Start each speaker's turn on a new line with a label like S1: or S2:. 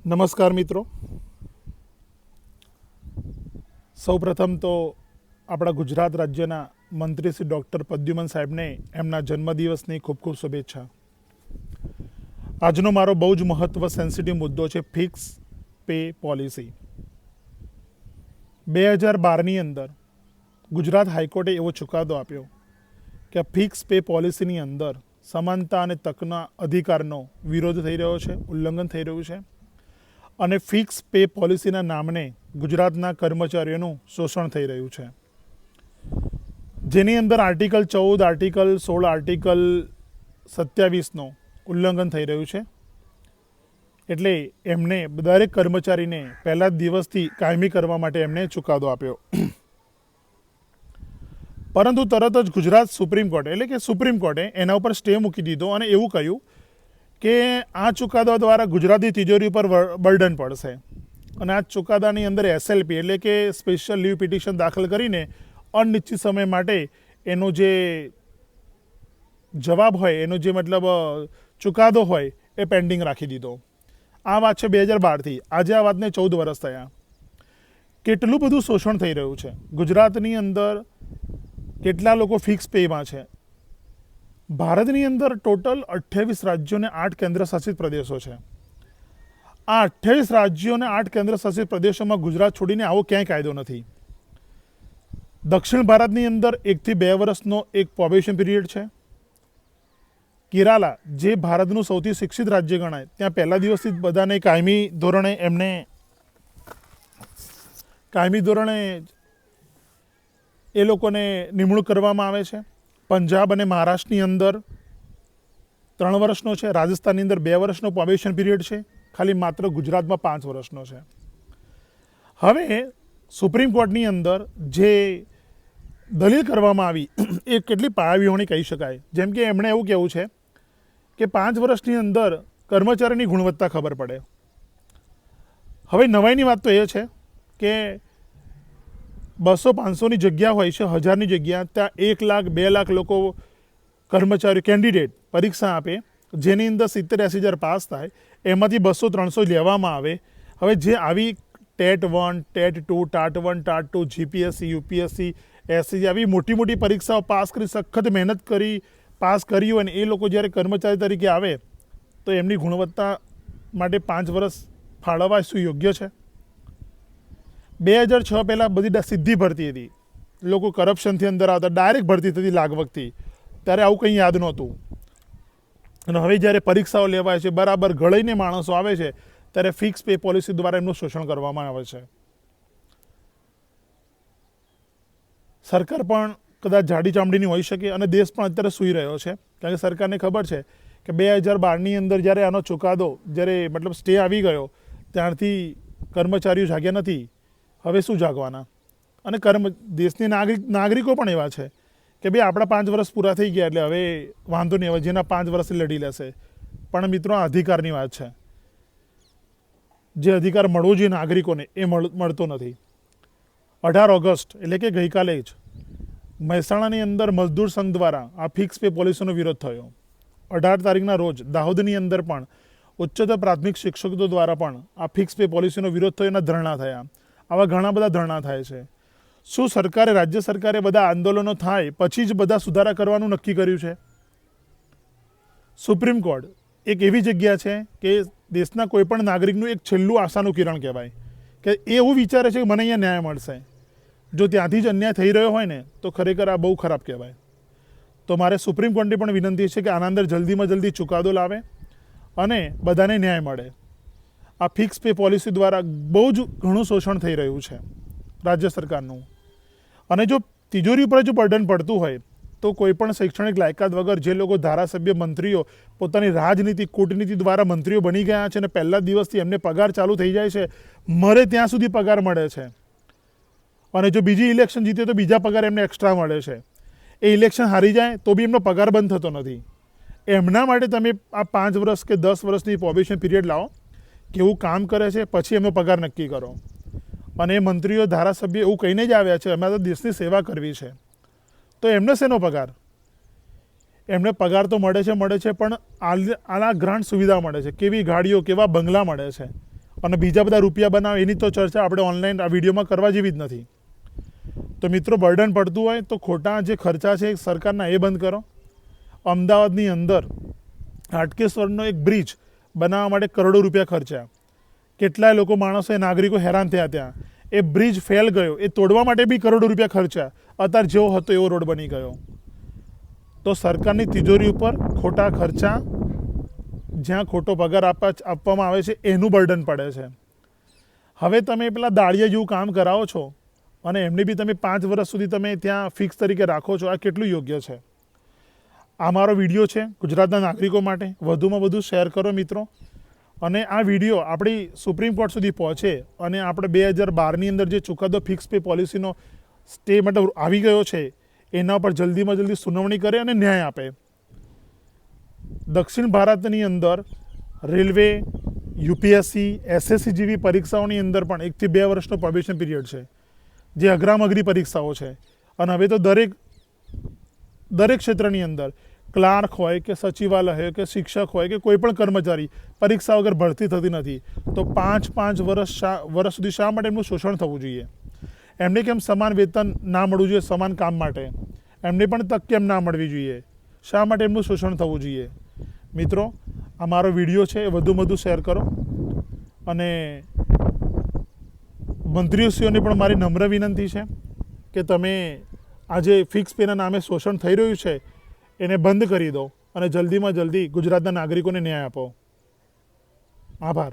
S1: નમસ્કાર મિત્રો, સૌપ્રથમ તો આપણા ગુજરાત રાજ્યના મંત્રી શ્રી ડૉક્ટર પ્રદ્યુમન સાહેબને એમના જન્મદિવસની ખૂબ ખૂબ શુભેચ્છા. આજનો મારો બહુ જ મહત્વ સેન્સિટિવ મુદ્દો છે ફિક્સ પે પોલિસી. 2012ની અંદર ગુજરાત હાઈકોર્ટે એવો ચુકાદો આપ્યો કે ફિક્સ પે પોલિસીની અંદર સમાનતા અને તકના અધિકારનો વિરોધ થઈ રહ્યો છે, ઉલ્લંઘન થઈ રહ્યું છે અને ફિક્સ પે પોલિસીના નામને ગુજરાતના કર્મચારીઓનું શોષણ થઈ રહ્યું છે, જેની અંદર આર્ટિકલ 14, આર્ટિકલ 16, આર્ટિકલ 27નો ઉલ્લંઘન થઈ રહ્યું છે. એટલે એમને દરેક કર્મચારીને પહેલા જ દિવસથી કાયમી કરવા માટે એમને ચુકાદો આપ્યો. પરંતુ તરત જ ગુજરાત સુપ્રીમ કોર્ટે એટલે કે સુપ્રીમ કોર્ટે એના ઉપર સ્ટે મૂકી દીધો અને એવું કહ્યું કે આ ચુકાદા દ્વારા ગુજરાતી તિજોરી પર બર્ડન પડશે અને આ ચુકાદાની અંદર SLP એટલે કે સ્પેશિયલ લીવ પિટિશન દાખલ કરીને અનિશ્ચિત સમય માટે એનો જે જવાબ હોય, એનો જે મતલબ ચુકાદો હોય એ પેન્ડિંગ રાખી દીધો. આ વાત છે 2012થી. આજે આ વાતને 14 વર્ષ થયા. કેટલું બધું શોષણ થઈ રહ્યું છે ગુજરાતની અંદર. કેટલા લોકો ફિક્સ પેમાં છે. ભારતની અંદર ટોટલ 28 રાજ્યો અને 8 કેન્દ્રશાસિત પ્રદેશો છે. આ 28 રાજ્યો અને 8 કેન્દ્રશાસિત પ્રદેશોમાં ગુજરાત છોડીને આવો ક્યાંય કાયદો નથી. દક્ષિણ ભારતની અંદર 1 થી 2 વર્ષનો એક પ્રોબેશન પીરિયડ છે. કેરાલા, જે ભારતનું સૌથી શિક્ષિત રાજ્ય ગણાય, ત્યાં પહેલા દિવસથી જ બધાને કાયમી ધોરણે એ લોકોને નિમણૂક કરવામાં આવે છે. પંજાબ અને મહારાષ્ટ્રની અંદર 3 વર્ષનો છે. રાજસ્થાનની અંદર 2 વર્ષનો પ્રોબેશન પીરિયડ છે. ખાલી માત્ર ગુજરાતમાં 5 વર્ષનો છે. હવે સુપ્રીમ કોર્ટની અંદર જે દલીલ કરવામાં આવી એ કેટલી પાયાવિહોણી કહી શકાય. જેમ કે એમણે એવું કહેવું છે કે 5 વર્ષની અંદર કર્મચારીની ગુણવત્તા ખબર પડે. હવે નવાઈની વાત તો એ છે કે 200-500ની જગ્યા હોય છે, 1000ની જગ્યા, ત્યાં 1 લાખ 2 લાખ લોકો કર્મચારી કેન્ડિડેટ પરીક્ષા આપે, જેની અંદર 70-80 હજાર પાસ થાય, એમાંથી 200-300 લેવામાં આવે. હવે જે આવી TET 1, TET 2, TAT 1, TAT 2, GPSC, UPSC, SC આવી મોટી મોટી પરીક્ષાઓ પાસ કરી, સખત મહેનત કરી પાસ કરી હોય, અને એ લોકો જ્યારે કર્મચારી તરીકે આવે તો એમની ગુણવત્તા માટે 5 વર્ષ ફાળવવા શું યોગ્ય છે? 2006 પહેલાં બધી સીધી ભરતી હતી. લોકો કરપ્શનથી અંદર આવતા, ડાયરેક્ટ ભરતી થતી લાગવગથી. ત્યારે આવું કંઈ યાદ નહોતું. અને હવે જ્યારે પરીક્ષાઓ લેવાય છે, બરાબર ગળાઈને માણસો આવે છે, ત્યારે ફિક્સ પે પોલિસી દ્વારા એમનું શોષણ કરવામાં આવે છે. સરકાર પણ કદાચ જાડી ચામડીની હોઈ શકે અને દેશ પણ અત્યારે સૂઈ રહ્યો છે. કારણ કે સરકારને ખબર છે કે 2012ની અંદર જ્યારે આનો ચુકાદો મતલબ સ્ટે આવી ગયો, ત્યારથી કર્મચારીઓ જાગ્યા નથી. હવે શું જાગવાના? અને દેશની નાગરિકો પણ એવા છે કે ભાઈ આપણા 5 વર્ષ પૂરા થઈ ગયા એટલે હવે વાંધો નહીં, હવે જેના 5 વર્ષથી લડી લેશે. પણ મિત્રો, આ અધિકારની વાત છે. જે અધિકાર મળવો જોઈએ નાગરિકોને એ મળતો નથી. 18 ઓગસ્ટ એટલે કે ગઈકાલે જ મહેસાણાની અંદર મજદૂર સંઘ દ્વારા આ ફિક્સ પે પોલિસીનો વિરોધ થયો. 18 તારીખના રોજ દાહોદની અંદર પણ ઉચ્ચતર પ્રાથમિક શિક્ષકો દ્વારા પણ આ ફિક્સ પે પોલિસીનો વિરોધ થયો, એના ધરણા થયા. આવા ઘણા બધા ધરણા થાય છે. શું સરકારે, રાજ્ય સરકારે બધા આંદોલનો થાય પછી જ બધા સુધારા કરવાનું નક્કી કર્યું છે? સુપ્રીમ કોર્ટ એક એવી જગ્યા છે કે દેશના કોઈપણ નાગરિકનું એક છેલ્લું આશાનું કિરણ કહેવાય, કે એ એવું વિચારે છે કે મને અહીંયા ન્યાય મળશે. જો ત્યાંથી જ અન્યાય થઈ રહ્યો હોય ને તો ખરેખર આ બહુ ખરાબ કહેવાય. તો મારે સુપ્રીમ કોર્ટની પણ વિનંતી છે કે આના અંદર જલ્દીમાં જલ્દી ચુકાદો લાવે અને બધાને ન્યાય મળે. આ ફિક્સ પે પોલિસી દ્વારા બહુ જ ઘણું શોષણ થઈ રહ્યું છે રાજ્ય સરકારનું. અને જો તિજોરી ઉપર જો બર્ડન પડતું હોય તો કોઈપણ શૈક્ષણિક લાયકાત વગર જે લોકો ધારાસભ્ય, મંત્રીઓ પોતાની રાજનીતિ, કૂટનીતિ દ્વારા મંત્રીઓ બની ગયા છે અને પહેલા દિવસથી એમને પગાર ચાલુ થઈ જાય છે, મરે ત્યાં સુધી પગાર મળે છે. અને જો બીજી ઇલેક્શન જીતે તો બીજા પગાર એમને એક્સ્ટ્રા મળે છે. એ ઇલેક્શન હારી જાય તો બી એમનો પગાર બંધ થતો નથી. એમના માટે તમે આ 5 વર્ષ કે 10 વર્ષની પ્રોબેશન પીરિયડ લાવો, કેવું કામ કરે છે, પછી એમનો પગાર નક્કી કરો. અને એ મંત્રીઓ, ધારાસભ્ય એવું કહીને જ આવ્યા છે અમે તો દેશની સેવા કરવી છે, તો એમને શેનો પગાર? એમને પગાર તો મળે છે, પણ આના ગ્રાન્ટ સુવિધા મળે છે. કેવી ગાડીઓ, કેવા બંગલા મળે છે. અને બીજા બધા રૂપિયા બનાવે એની તો ચર્ચા આપણે ઓનલાઈન આ વિડીયોમાં કરવા જેવી જ નથી. તો મિત્રો બર્ડન પડતું હોય તો ખોટા જે ખર્ચા છે સરકારના એ બંધ કરો. અમદાવાદની અંદર હાટકેશ્વરનો એક બ્રિજ બનાવવા માટે કરોડો રૂપિયા ખર્ચ્યા. કેટલાય લોકો માણસો નાગરિકો હેરાન થયા ત્યાં. એ બ્રિજ ફેલ ગયો, એ તોડવા માટે બી કરોડો રૂપિયા ખર્ચ્યા. અત્યારે જેવો હતો એવો રોડ બની ગયો. તો સરકારની તિજોરી ઉપર ખોટા ખર્ચા, જ્યાં ખોટો પગાર આપવામાં આવે છે એનું બર્ડન પડે છે. હવે તમે પેલા દાળિયા જેવું કામ કરાવો છો અને એમને બી તમે 5 વર્ષ સુધી તમે ત્યાં ફિક્સ તરીકે રાખો છો. આ કેટલું યોગ્ય છે? આ મારો વિડીયો છે ગુજરાતના નાગરિકો માટે. વધુમાં વધુ શેર કરો મિત્રો. અને આ વિડીયો આપણી સુપ્રીમ કોર્ટ સુધી પહોંચે અને આપણે 2012ની અંદર જે ચુકાદો ફિક્સ પે પોલિસીનો સ્ટે મતલબ આવી ગયો છે એના પર જલ્દીમાં જલ્દી સુનાવણી કરે અને ન્યાય આપે. દક્ષિણ ભારતની અંદર રેલવે, યુપીએસસી, એસએસસી જેવી પરીક્ષાઓની અંદર પણ 1 થી 2 વર્ષનો પ્રોબેશન પીરિયડ છે, જે અઘરામઘરી પરીક્ષાઓ છે. અને હવે તો દરેક ક્ષેત્રની અંદર ક્લાર્ક હોય કે સચિવાલય હોય કે શિક્ષક હોય કે કોઈ પણ કર્મચારી પરીક્ષા વગર ભરતી થતી નથી. તો 5 વર્ષ સુધી શા માટે એમનું શોષણ થવું જોઈએ? એમને કેમ સમાન વેતન ના મળવું જોઈએ સમાન કામ માટે? એમને પણ તક કેમ ના મળવી જોઈએ? શા માટે એમનું શોષણ થવું જોઈએ? મિત્રો, આ મારો વિડીયો છે એ વધુમાં વધુ શેર કરો. અને મંત્રીશ્રીઓને પણ મારી નમ્ર વિનંતી છે કે તમે આ જે ફિક્સ પેના નામે શોષણ થઈ રહ્યું છે એને બંધ કરી દો અને જલ્દીમાં જલ્દી ગુજરાતના નાગરિકોને ન્યાય આપો. આભાર.